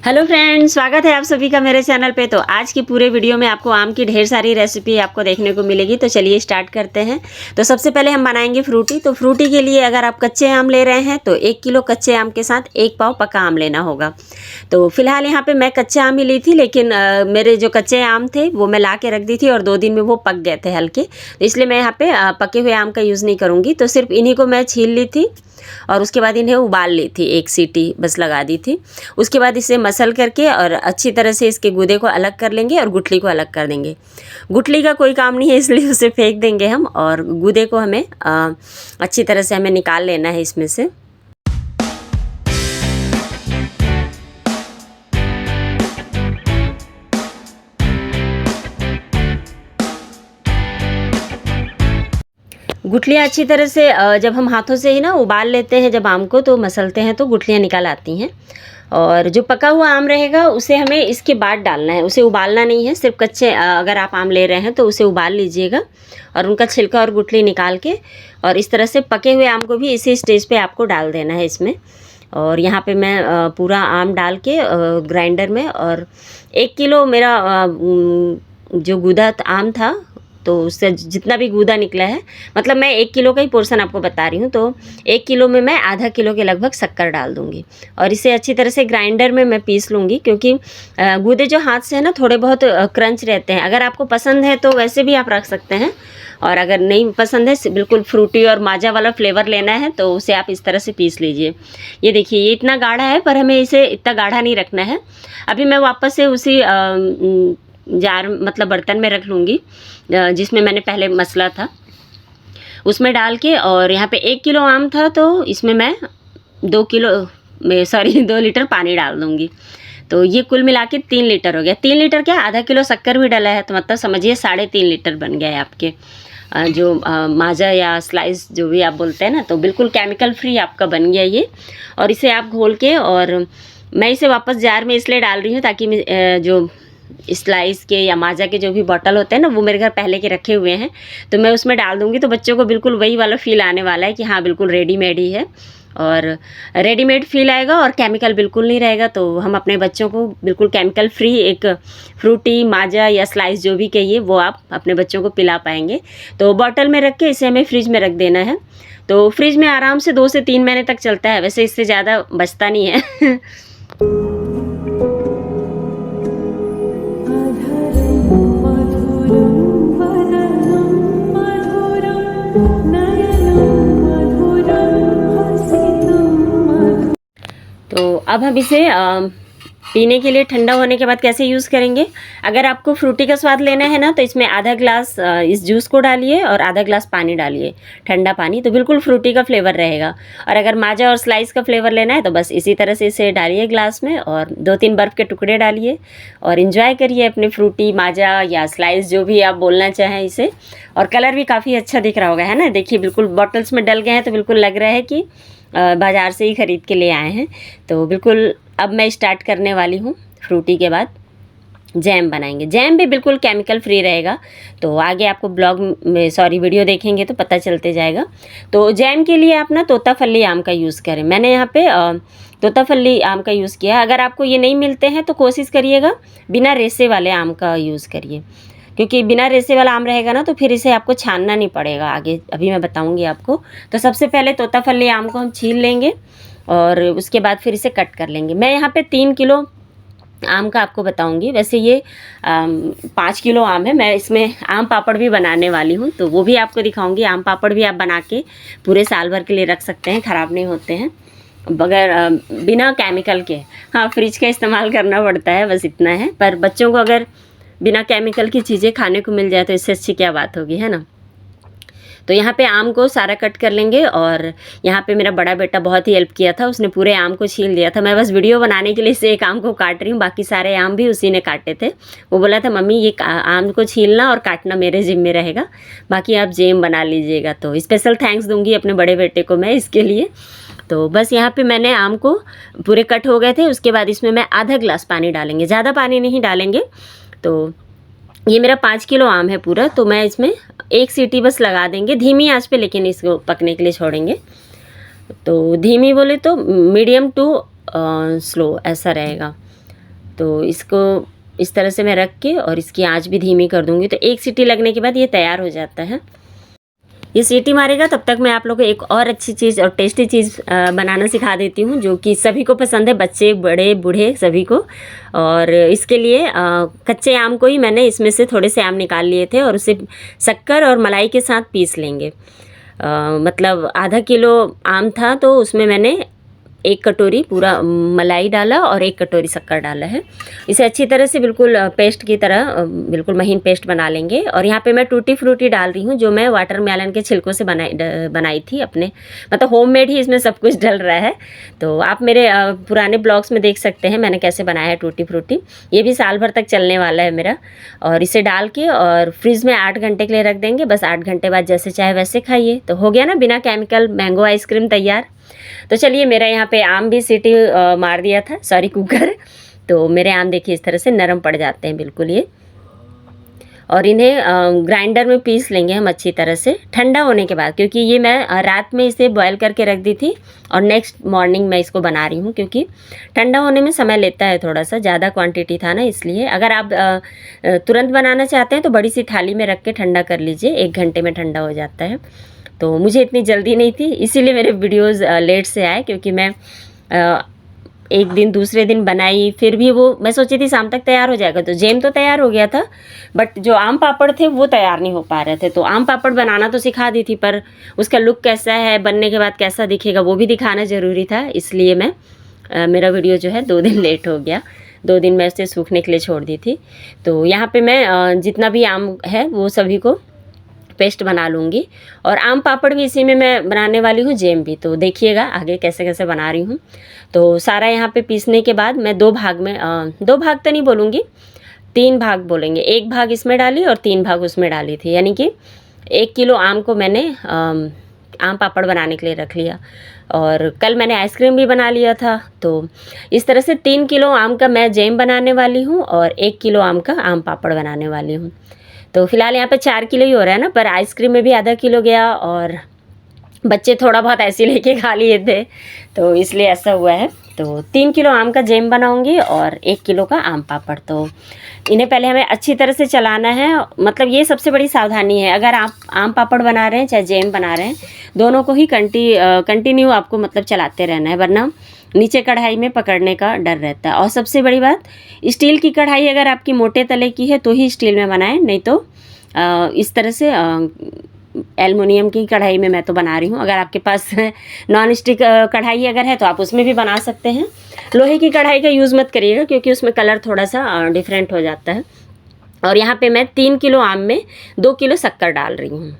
Hello friends, स्वागत है आप सभी का मेरे चैनल पे। तो आज की पूरे वीडियो में आपको आम की ढेर सारी रेसिपी आपको देखने को मिलेगी। तो चलिए स्टार्ट करते हैं। तो सबसे पहले हम बनाएंगे फ्रूटी। तो फ्रूटी के लिए अगर आप कच्चे आम ले रहे हैं तो 1 किलो कच्चे आम के साथ 1 पाव पका आम लेना होगा। तो फिलहाल यहाँ पे मैं कच्चा आम ही ली थी, लेकिन मेरे जो कच्चे आम थे वो मैं ला के रख दी थी और 2 दिन में वो पक गए थे हल्के। तो इसलिए मैं यहाँ पे पके हुए आम का यूज़ नहीं करूँगी। तो सिर्फ इन्हीं को मैं छील ली थी और उसके बाद इन्हें उबाल ली थी, 1 सीटी बस लगा दी थी। उसके बाद इसे मसल करके और अच्छी तरह से इसके गूदे को अलग कर लेंगे और गुठली को अलग कर देंगे। गुठली का कोई काम नहीं है, इसलिए उसे फेंक देंगे हम, और गूदे को हमें अच्छी तरह से हमें निकाल लेना है इसमें से। गुठलियाँ अच्छी तरह से जब हम हाथों से ही ना उबाल लेते हैं, जब आम को तो मसलते हैं तो गुठलियाँ निकल आती हैं। और जो पका हुआ आम रहेगा उसे हमें इसके बाद डालना है, उसे उबालना नहीं है। सिर्फ कच्चे अगर आप आम ले रहे हैं तो उसे उबाल लीजिएगा और उनका छिलका और गुठली निकाल के, और इस तरह से पके हुए आम को भी इसी स्टेज पे आपको डाल देना है इसमें। और यहाँ पे मैं पूरा आम डाल के ग्राइंडर में, और 1 किलो मेरा जो गूदा आम था तो उससे जितना भी गूदा निकला है, मतलब मैं 1 किलो का ही पोर्शन आपको बता रही हूँ। तो 1 किलो में मैं आधा किलो के लगभग शक्कर डाल दूँगी और इसे अच्छी तरह से ग्राइंडर में मैं पीस लूँगी, क्योंकि गूदे जो हाथ से है ना थोड़े बहुत क्रंच रहते हैं। अगर आपको पसंद है तो वैसे भी आप रख सकते हैं, और अगर नहीं पसंद है, बिल्कुल फ्रूटी और माजा वाला फ्लेवर लेना है, तो उसे आप इस तरह से पीस लीजिए। ये देखिए, ये इतना गाढ़ा है, पर हमें इसे इतना गाढ़ा नहीं रखना है। अभी मैं वापस से उसी जार मतलब बर्तन में रख लूँगी जिसमें मैंने पहले मसला था, उसमें डाल के। और यहाँ पे 1 किलो आम था तो इसमें मैं 2 लीटर पानी डाल दूँगी। तो ये कुल मिला के 3 लीटर हो गया। 3 लीटर क्या, आधा किलो शक्कर भी डाला है, तो मतलब समझिए 3.5 लीटर बन गया है आपके जो माजा या स्लाइस जो भी आप बोलते हैं ना, तो बिल्कुल केमिकल फ्री आपका बन गया ये। और इसे आप घोल के, और मैं इसे वापस जार में इसलिए डाल रही हूँ ताकि जो स्लाइस के या माजा के जो भी बॉटल होते हैं ना, वो मेरे घर पहले के रखे हुए हैं, तो मैं उसमें डाल दूँगी। तो बच्चों को बिल्कुल वही वाला फ़ील आने वाला है कि हाँ बिल्कुल रेडीमेड ही है, और रेडीमेड फ़ील आएगा और केमिकल बिल्कुल नहीं रहेगा। तो हम अपने बच्चों को बिल्कुल केमिकल फ्री एक फ्रूटी, माजा या स्लाइस जो भी कहिए वो आप अपने बच्चों को पिला पाएंगे। तो बॉटल में रख के इसे हमें फ्रिज में रख देना है। तो फ्रिज में आराम से 2 से 3 महीने तक चलता है, वैसे इससे ज़्यादा बचता नहीं है। तो अब हम इसे पीने के लिए ठंडा होने के बाद कैसे यूज़ करेंगे। अगर आपको फ्रूटी का स्वाद लेना है ना, तो इसमें आधा ग्लास इस जूस को डालिए और आधा ग्लास पानी डालिए, ठंडा पानी, तो बिल्कुल फ्रूटी का फ्लेवर रहेगा। और अगर माजा और स्लाइस का फ्लेवर लेना है तो बस इसी तरह से इसे डालिए ग्लास में, और 2-3 बर्फ़ के टुकड़े डालिए और इन्जॉय करिए अपने फ्रूटी, माजा या स्लाइस जो भी आप बोलना चाहें इसे। और कलर भी काफ़ी अच्छा दिख रहा होगा, है ना। देखिए बिल्कुल बॉटल्स में डल गए हैं, तो बिल्कुल लग रहा है कि बाज़ार से ही ख़रीद के ले आए हैं। तो बिल्कुल अब मैं स्टार्ट करने वाली हूँ। फ्रूटी के बाद जैम बनाएंगे। जैम भी बिल्कुल केमिकल फ्री रहेगा, तो आगे आपको वीडियो देखेंगे तो पता चलते जाएगा। तो जैम के लिए आप ना तोताफली आम का यूज़ करें। मैंने यहाँ पे तोताफली आम का यूज़ किया। अगर आपको ये नहीं मिलते हैं तो कोशिश करिएगा बिना रेसे वाले आम का यूज़ करिए, क्योंकि बिना रेसे वाला आम रहेगा ना तो फिर इसे आपको छानना नहीं पड़ेगा आगे, अभी मैं बताऊंगी आपको। तो सबसे पहले तोताफली आम को हम छील लेंगे और उसके बाद फिर इसे कट कर लेंगे। मैं यहाँ पे 3 किलो आम का आपको बताऊंगी। वैसे ये 5 किलो आम है। मैं इसमें आम पापड़ भी बनाने वाली हूँ, तो वो भी आपको दिखाऊंगी। आम पापड़ भी आप बना के पूरे साल भर के लिए रख सकते हैं, ख़राब नहीं होते हैं बगैर बिना केमिकल के। हाँ, फ्रिज का इस्तेमाल करना पड़ता है, बस इतना है। पर बच्चों को अगर बिना केमिकल की चीज़ें खाने को मिल जाए तो इससे अच्छी क्या बात होगी, है ना। तो यहाँ पे आम को सारा कट कर लेंगे। और यहाँ पे मेरा बड़ा बेटा बहुत ही हेल्प किया था, उसने पूरे आम को छील दिया था। मैं बस वीडियो बनाने के लिए इसे एक आम को काट रही हूँ, बाकी सारे आम भी उसी ने काटे थे। वो बोला था मम्मी ये आम को छीलना और काटना मेरे जिम्मे रहेगा, बाकी आप जैम बना लीजिएगा। तो स्पेशल थैंक्स दूँगी अपने बड़े बेटे को मैं इसके लिए। तो बस यहाँ पे मैंने आम को पूरे कट हो गए थे। उसके बाद इसमें मैं आधा ग्लास पानी डालेंगे, ज़्यादा पानी नहीं डालेंगे। तो ये मेरा 5 किलो आम है पूरा, तो मैं इसमें 1 सीटी बस लगा देंगे धीमी आंच पे, लेकिन इसको पकने के लिए छोड़ेंगे। तो धीमी बोले तो मीडियम टू स्लो ऐसा रहेगा। तो इसको इस तरह से मैं रख के और इसकी आंच भी धीमी कर दूंगी। तो एक सीटी लगने के बाद ये तैयार हो जाता है। ये सीटी मारेगा तब तक मैं आप लोगों को एक और अच्छी चीज़ और टेस्टी चीज़ बनाना सिखा देती हूँ, जो कि सभी को पसंद है, बच्चे बड़े बूढ़े सभी को। और इसके लिए कच्चे आम को ही मैंने इसमें से थोड़े से आम निकाल लिए थे और उसे शक्कर और मलाई के साथ पीस लेंगे। मतलब आधा किलो आम था तो उसमें मैंने 1 कटोरी पूरा मलाई डाला और 1 कटोरी शक्कर डाला है। इसे अच्छी तरह से बिल्कुल पेस्ट की तरह बिल्कुल महीन पेस्ट बना लेंगे। और यहाँ पे मैं टूटी फ्रूटी डाल रही हूँ, जो मैं वाटरमेलन के छिलकों से बनाई थी अपने, मतलब होममेड ही इसमें सब कुछ डल रहा है। तो आप मेरे पुराने ब्लॉग्स में देख सकते हैं मैंने कैसे बनाया है टूटी फ्रूटी। ये भी साल भर तक चलने वाला है मेरा। और इसे डाल के और फ्रिज में 8 घंटे के लिए रख देंगे। बस 8 घंटे बाद जैसे चाहे वैसे खाइए। तो हो गया ना बिना केमिकल मैंगो आइसक्रीम तैयार। तो चलिए, मेरा यहाँ पे आम भी सीटी मार दिया था, सॉरी कुकर। तो मेरे आम देखिए इस तरह से नरम पड़ जाते हैं बिल्कुल ये। और इन्हें ग्राइंडर में पीस लेंगे हम अच्छी तरह से ठंडा होने के बाद, क्योंकि ये मैं रात में इसे बॉयल करके रख दी थी और नेक्स्ट मॉर्निंग मैं इसको बना रही हूँ, क्योंकि ठंडा होने में समय लेता है, थोड़ा सा ज़्यादा क्वांटिटी था ना इसलिए। अगर आप तुरंत बनाना चाहते हैं तो बड़ी सी थाली में रख के ठंडा कर लीजिए, 1 घंटे में ठंडा हो जाता है। तो मुझे इतनी जल्दी नहीं थी, इसीलिए मेरे वीडियोज़ लेट से आए, क्योंकि मैं एक दिन दूसरे दिन बनाई, फिर भी वो मैं सोची थी शाम तक तैयार हो जाएगा। तो जैम तो तैयार हो गया था, बट जो आम पापड़ थे वो तैयार नहीं हो पा रहे थे। तो आम पापड़ बनाना तो सिखा दी थी, पर उसका लुक कैसा है, बनने के बाद कैसा दिखेगा वो भी दिखाना ज़रूरी था। इसलिए मैं मेरा वीडियो जो है 2 दिन लेट हो गया। 2 दिन मैं उसे सूखने के लिए छोड़ दी थी। तो यहाँ पे मैं जितना भी आम है वो सभी को पेस्ट बना लूँगी। और आम पापड़ भी इसी में मैं बनाने वाली हूँ, जैम भी। तो देखिएगा आगे कैसे कैसे बना रही हूँ। तो सारा यहाँ पे पीसने के बाद मैं 2 भाग में 2 भाग तो नहीं बोलूँगी, 3 भाग बोलेंगे। 1 भाग इसमें डाली और 3 भाग उसमें डाली थी, यानी कि 1 किलो आम को मैंने आम पापड़ बनाने के लिए रख लिया। और कल मैंने आइसक्रीम भी बना लिया था। तो इस तरह से 3 किलो आम का मैं जैम बनाने वाली हूँ और 1 किलो आम का आम पापड़ बनाने वाली हूँ। तो फिलहाल यहाँ पे 4 किलो ही हो रहा है ना, पर आइसक्रीम में भी आधा किलो गया और बच्चे थोड़ा बहुत ऐसे लेके खा लिए थे, तो इसलिए ऐसा हुआ है। तो 3 किलो आम का जैम बनाऊंगी और 1 किलो का आम पापड़। तो इन्हें पहले हमें अच्छी तरह से चलाना है, मतलब ये सबसे बड़ी सावधानी है। अगर आप आम पापड़ बना रहे हैं चाहे जैम बना रहे हैं, दोनों को ही कंटिन्यू आपको मतलब चलाते रहना है, वरना नीचे कढ़ाई में पकड़ने का डर रहता है। और सबसे बड़ी बात, स्टील की कढ़ाई अगर आपकी मोटे तले की है तो ही स्टील में बनाएं, नहीं तो इस तरह से एल्युमिनियम की कढ़ाई में मैं तो बना रही हूँ। अगर आपके पास नॉन स्टिक कढ़ाई अगर है तो आप उसमें भी बना सकते हैं। लोहे की कढ़ाई का यूज़ मत करिएगा, क्योंकि उसमें कलर थोड़ा सा डिफरेंट हो जाता है। और यहाँ पे मैं 3 किलो आम में 2 किलो शक्कर डाल रही हूँ।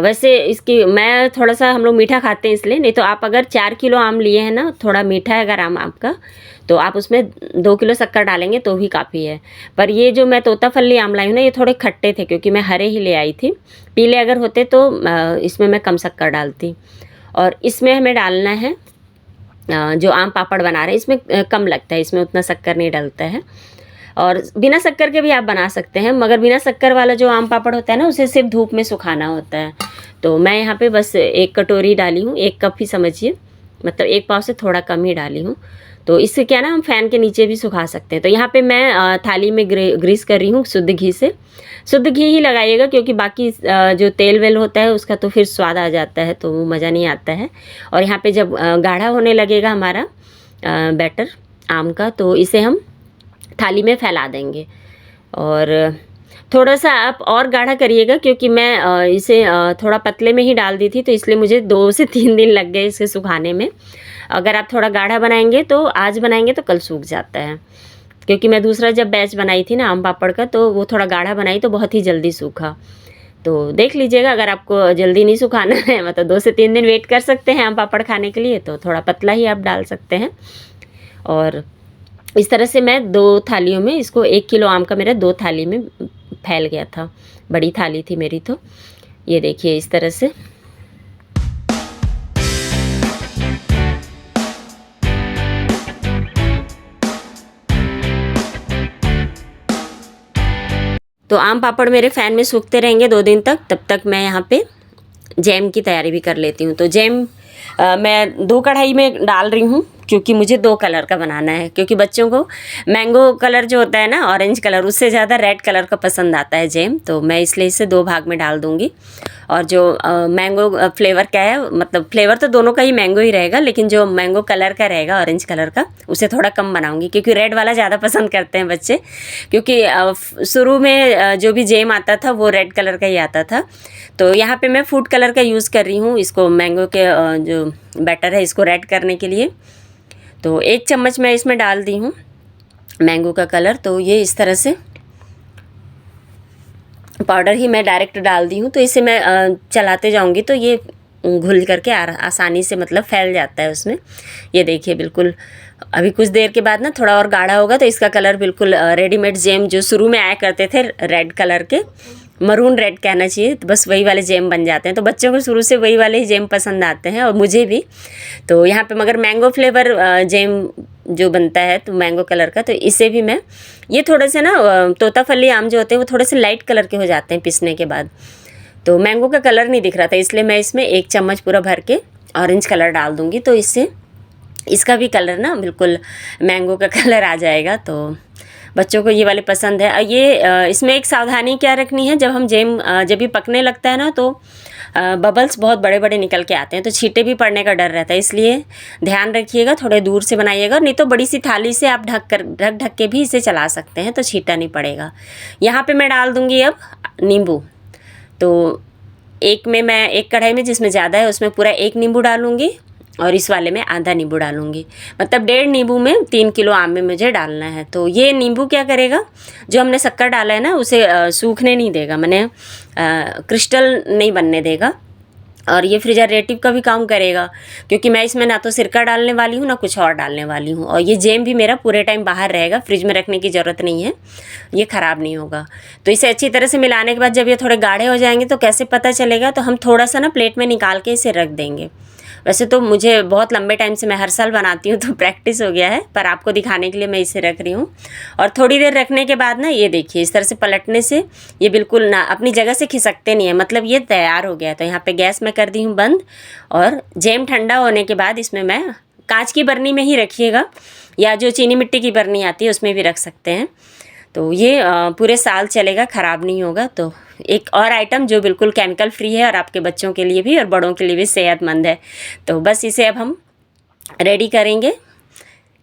वैसे इसकी मैं थोड़ा सा हम लोग मीठा खाते हैं इसलिए, नहीं तो आप अगर 4 किलो आम लिए हैं ना, थोड़ा मीठा है अगर आम आपका, तो आप उसमें 2 किलो शक्कर डालेंगे तो भी काफ़ी है। पर ये जो मैं तोताफली आम लाई हूँ ना, ये थोड़े खट्टे थे, क्योंकि मैं हरे ही ले आई थी। पीले अगर होते तो इसमें मैं कम शक्कर डालती। और इसमें हमें डालना है जो आम पापड़ बना रहे हैं, इसमें कम लगता है, इसमें उतना शक्कर नहीं डलता है। और बिना शक्कर के भी आप बना सकते हैं, मगर बिना शक्कर वाला जो आम पापड़ होता है ना, उसे सिर्फ धूप में सुखाना होता है। तो मैं यहाँ पे बस 1 कटोरी डाली हूँ, 1 कप ही समझिए, मतलब 1 पाव से थोड़ा कम ही डाली हूँ। तो इससे क्या ना, हम फ़ैन के नीचे भी सुखा सकते हैं। तो यहाँ पे मैं थाली में ग्रीस कर रही हूँ शुद्ध घी से। शुद्ध घी ही लगाइएगा, क्योंकि बाकी जो तेल वेल होता है उसका तो फिर स्वाद आ जाता है, तो वो मज़ा नहीं आता है। और यहाँ पे जब गाढ़ा होने लगेगा हमारा बैटर आम का, तो इसे हम थाली में फैला देंगे। और थोड़ा सा आप और गाढ़ा करिएगा, क्योंकि मैं इसे थोड़ा पतले में ही डाल दी थी, तो इसलिए मुझे 2 से 3 दिन लग गए इसे सुखाने में। अगर आप थोड़ा गाढ़ा बनाएंगे तो आज बनाएंगे तो कल सूख जाता है, क्योंकि मैं दूसरा जब बैच बनाई थी ना आम पापड़ का, तो वो थोड़ा गाढ़ा बनाई तो बहुत ही जल्दी सूखा। तो देख लीजिएगा, अगर आपको जल्दी नहीं सुखाना है, मतलब 2 से 3 दिन वेट कर सकते हैं आम पापड़ खाने के लिए, तो थोड़ा पतला ही आप डाल सकते हैं। और इस तरह से मैं 2 थालियों में इसको, 1 किलो आम का मेरा 2 थाली में फैल गया था, बड़ी थाली थी मेरी। तो ये देखिए इस तरह से। तो आम पापड़ मेरे फ़ैन में सूखते रहेंगे 2 दिन तक, तब तक मैं यहाँ पे जैम की तैयारी भी कर लेती हूँ। तो जैम मैं 2 कढ़ाई में डाल रही हूँ, क्योंकि मुझे 2 कलर का बनाना है, क्योंकि बच्चों को मैंगो कलर जो होता है ना, ऑरेंज कलर, उससे ज़्यादा रेड कलर का पसंद आता है जैम, तो मैं इसलिए इसे 2 भाग में डाल दूँगी। और जो मैंगो फ्लेवर का है, मतलब फ्लेवर तो दोनों का ही मैंगो ही रहेगा, लेकिन जो मैंगो कलर का रहेगा ऑरेंज कलर का, उसे थोड़ा कम बनाऊँगी, क्योंकि रेड वाला ज़्यादा पसंद करते हैं बच्चे। क्योंकि शुरू में जो भी जैम आता था वो रेड कलर का ही आता था। तो यहाँ पे मैं फूड कलर का यूज़ कर रही हूँ इसको, मैंगो के जो बैटर है इसको रेड करने के लिए। तो 1 चम्मच मैं इसमें डाल दी हूँ मैंगो का कलर। तो ये इस तरह से पाउडर ही मैं डायरेक्ट डाल दी हूँ, तो इसे मैं चलाते जाऊँगी तो ये घुल करके आसानी से मतलब फैल जाता है उसमें। ये देखिए बिल्कुल अभी कुछ देर के बाद ना थोड़ा और गाढ़ा होगा तो इसका कलर बिल्कुल रेडीमेड जैम जो शुरू में आया करते थे रेड कलर के, मरून रेड कहना चाहिए, तो बस वही वाले जैम बन जाते हैं। तो बच्चों को शुरू से वही वाले ही जैम पसंद आते हैं और मुझे भी। तो यहाँ पे मगर मैंगो फ्लेवर जैम जो बनता है तो मैंगो कलर का, तो इसे भी मैं, ये थोड़े से ना तोताफली आम जो होते हैं वो थोड़े से लाइट कलर के हो जाते हैं पिसने के बाद, तो मैंगो का कलर नहीं दिख रहा था, इसलिए मैं इसमें 1 चम्मच पूरा भर के ऑरेंज कलर डाल दूँगी। तो इससे इसका भी कलर ना बिल्कुल मैंगो का कलर आ जाएगा। तो बच्चों को ये वाले पसंद है। ये इसमें एक सावधानी क्या रखनी है, जब हम जैम जब ये पकने लगता है ना तो बबल्स बहुत बड़े बड़े निकल के आते हैं, तो छींटे भी पड़ने का डर रहता है, इसलिए ध्यान रखिएगा, थोड़े दूर से बनाइएगा। नहीं तो बड़ी सी थाली से आप ढक के भी इसे चला सकते हैं, तो छींटा नहीं पड़ेगा। यहाँ पे मैं डाल दूँगी अब नींबू। तो एक कढ़ाई में जिसमें ज़्यादा है उसमें पूरा 1 नींबू डालूँगी और इस वाले में आधा नींबू डालूँगी, मतलब 1.5 नींबू में 3 किलो आम में मुझे डालना है। तो ये नींबू क्या करेगा, जो हमने शक्कर डाला है ना उसे सूखने नहीं देगा, माने क्रिस्टल नहीं बनने देगा, और ये प्रिजर्वेटिव का भी काम करेगा, क्योंकि मैं इसमें ना तो सिरका डालने वाली हूँ ना कुछ और डालने वाली हूँ। और ये जैम भी मेरा पूरे टाइम बाहर रहेगा, फ्रिज में रखने की ज़रूरत नहीं है, ये ख़राब नहीं होगा। तो इसे अच्छी तरह से मिलाने के बाद जब ये थोड़े गाढ़े हो जाएंगे तो कैसे पता चलेगा, तो हम थोड़ा सा ना प्लेट में निकाल के इसे रख देंगे। वैसे तो मुझे बहुत लंबे टाइम से, मैं हर साल बनाती हूँ तो प्रैक्टिस हो गया है, पर आपको दिखाने के लिए मैं इसे रख रही हूँ। और थोड़ी देर रखने के बाद ना ये देखिए इस तरह से पलटने से ये बिल्कुल ना अपनी जगह से खिसकते नहीं है, मतलब ये तैयार हो गया। तो यहाँ पे गैस मैं कर दी हूँ बंद, और जैम ठंडा होने के बाद इसमें मैं, कांच की बर्नी में ही रखिएगा या जो चीनी मिट्टी की बर्नी आती है उसमें भी रख सकते हैं, तो ये पूरे साल चलेगा, ख़राब नहीं होगा। तो एक और आइटम जो बिल्कुल केमिकल फ्री है और आपके बच्चों के लिए भी और बड़ों के लिए भी सेहतमंद है। तो बस इसे अब हम रेडी करेंगे,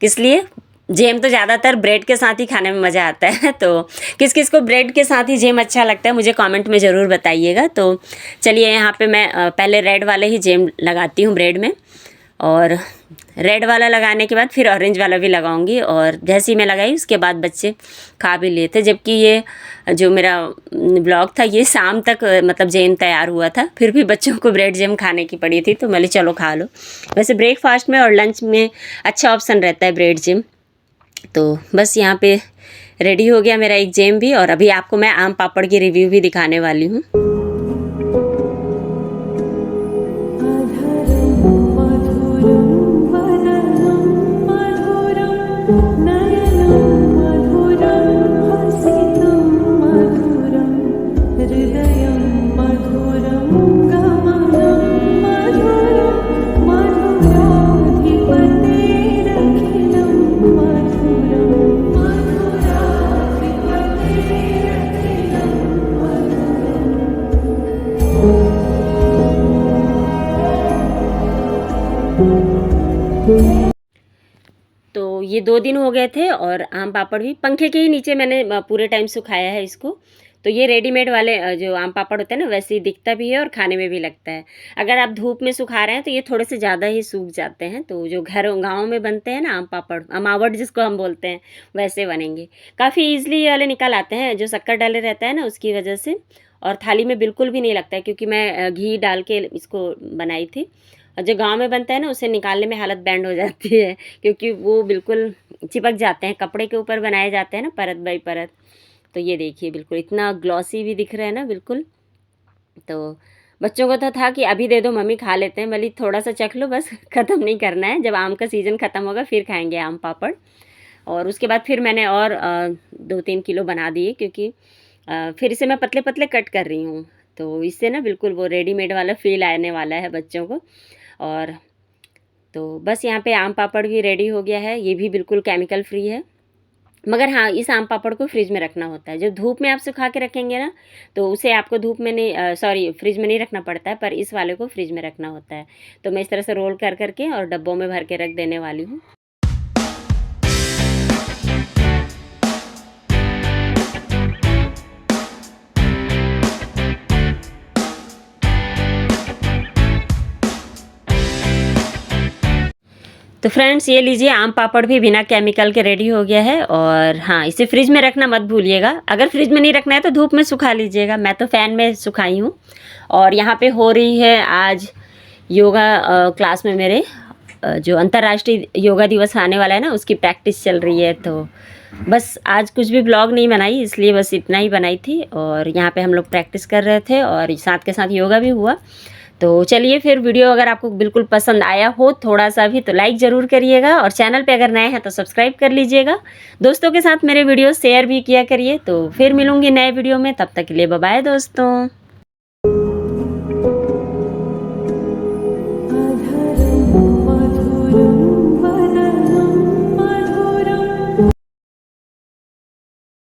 किस लिए, जैम तो ज़्यादातर ब्रेड के साथ ही खाने में मज़ा आता है। तो किस किस को ब्रेड के साथ ही जैम अच्छा लगता है मुझे कमेंट में ज़रूर बताइएगा। तो चलिए यहाँ पे मैं पहले रेड वाले ही जैम लगाती हूँ ब्रेड में, और रेड वाला लगाने के बाद फिर ऑरेंज वाला भी लगाऊंगी। और जैसे ही मैं लगाई उसके बाद बच्चे खा भी लिए थे, जबकि ये जो मेरा ब्लॉग था ये शाम तक मतलब जैम तैयार हुआ था, फिर भी बच्चों को ब्रेड जैम खाने की पड़ी थी, तो मैंने चलो खा लो। वैसे ब्रेकफास्ट में और लंच में अच्छा ऑप्शन रहता है ब्रेड जैम। तो बस यहाँ पे रेडी हो गया मेरा एक जैम भी, और अभी आपको मैं आम पापड़ की रिव्यू भी दिखाने वाली हूँ। तो ये 2 दिन हो गए थे और आम पापड़ भी पंखे के ही नीचे मैंने पूरे टाइम सुखाया है इसको। तो ये रेडीमेड वाले जो आम पापड़ होते हैं ना वैसे ही दिखता भी है और खाने में भी लगता है। अगर आप धूप में सुखा रहे हैं तो ये थोड़े से ज़्यादा ही सूख जाते हैं। तो जो गाँव में बनते हैं ना आम पापड़, अमावट जिसको हम बोलते हैं, वैसे बनेंगे। काफ़ी ईज़िली ये वाले निकल आते हैं, जो शक्कर डाले रहता है ना उसकी वजह से, और थाली में बिल्कुल भी नहीं लगता है, क्योंकि मैं घी डाल के इसको बनाई थी। और जो गाँव में बनता है ना उसे निकालने में हालत बैंड हो जाती है, क्योंकि वो बिल्कुल चिपक जाते हैं, कपड़े के ऊपर बनाए जाते हैं ना परत बाई परत। तो ये देखिए बिल्कुल इतना ग्लॉसी भी दिख रहा है ना बिल्कुल। तो बच्चों को तो था कि अभी दे दो मम्मी, खा लेते हैं, भले थोड़ा सा चख लो, बस ख़त्म नहीं करना है, जब आम का सीज़न ख़त्म होगा फिर खाएंगे आम पापड़। और उसके बाद फिर मैंने और 2-3 किलो बना दिए, क्योंकि फिर इसे मैं पतले पतले कट कर रही हूँ, तो इससे ना बिल्कुल वो रेडीमेड वाला फील आने वाला है बच्चों को। और तो बस यहाँ पे आम पापड़ भी रेडी हो गया है, ये भी बिल्कुल केमिकल फ्री है। मगर हाँ, इस आम पापड़ को फ्रिज में रखना होता है। जब धूप में आप सुखा के रखेंगे ना, तो उसे आपको धूप में नहीं फ्रिज में नहीं रखना पड़ता है, पर इस वाले को फ्रिज में रखना होता है। तो मैं इस तरह से रोल कर करके और डब्बों में भर के रख देने वाली हूँ। तो फ्रेंड्स ये लीजिए, आम पापड़ भी बिना केमिकल के रेडी हो गया है। और हाँ, इसे फ्रिज में रखना मत भूलिएगा। अगर फ्रिज में नहीं रखना है तो धूप में सुखा लीजिएगा। मैं तो फ़ैन में सुखाई हूँ। और यहाँ पे हो रही है आज योगा क्लास में मेरे जो अंतर्राष्ट्रीय योगा दिवस आने वाला है ना, उसकी प्रैक्टिस चल रही है। तो बस आज कुछ भी ब्लॉग नहीं बनाई, इसलिए बस इतना ही बनाई थी। और यहाँ पे हम लोग प्रैक्टिस कर रहे थे और साथ के साथ योगा भी हुआ। तो चलिए फिर, वीडियो अगर आपको बिल्कुल पसंद आया हो थोड़ा सा भी तो लाइक ज़रूर करिएगा, और चैनल पे अगर नए हैं तो सब्सक्राइब कर लीजिएगा। दोस्तों के साथ मेरे वीडियो शेयर भी किया करिए। तो फिर मिलूँगी नए वीडियो में, तब तक के लिए बाय बाय दोस्तों।